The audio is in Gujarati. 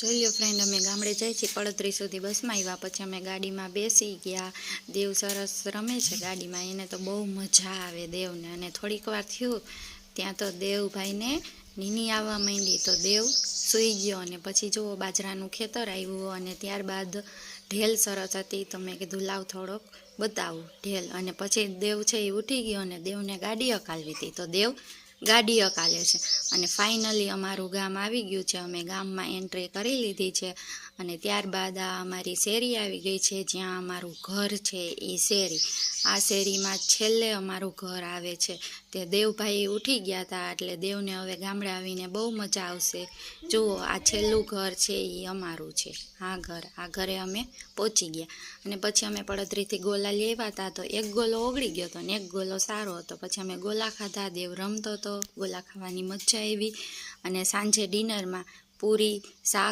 જોઈ લો ફ્રેન્ડ, અમે ગામડે જઈએ છીએ, 35 સુધી બસમાં આવ્યા. પછી અમે ગાડીમાં બેસી ગયા. દેવ સરસ રમે છે ગાડીમાં, એને તો બહુ મજા આવે દેવને. અને થોડીક વાર થયું ત્યાં તો દેવભાઈને નીની આવવા માંડી, તો દેવ સૂઈ ગયો. અને પછી જુઓ બાજરાનું ખેતર આવ્યું, અને ત્યારબાદ ઢેલ સરસ હતી, તો મેં કીધું લાવ થોડોક બતાવું ઢેલ. અને પછી દેવ છે એ ઉઠી ગયો, અને દેવને ગાડી હકાલવી હતી, તો દેવ ગાડી હકાલે છે. અને ફાઇનલી અમારું ગામ આવી ગયું છે. અમે ગામમાં એન્ટ્રી કરી લીધી છે. અને ત્યારબાદ આ અમારી શેરી આવી ગઈ છે, જ્યાં અમારું ઘર છે એ શેરી. આ શેરીમાં છેલ્લે અમારું ઘર આવે છે. તે દેવભાઈ ઉઠી ગયા હતા, એટલે દેવને હવે ગામડે આવીને બહુ મજા આવશે. જુઓ, આ છેલ્લું ઘર છે એ અમારું છે. આ ઘરે અમે પહોંચી ગયા. અને પછી અમે 35થી ગોલા લેવા હતા, તો એક ગોલો ઓગળી ગયો હતો ને એક ગોલો સારો હતો. પછી અમે ગોલા ખાધા, દેવ રમતો હતો, ગોલા ખાવાની મજા આવી. અને સાંજે ડિનરમાં પૂરી, શાક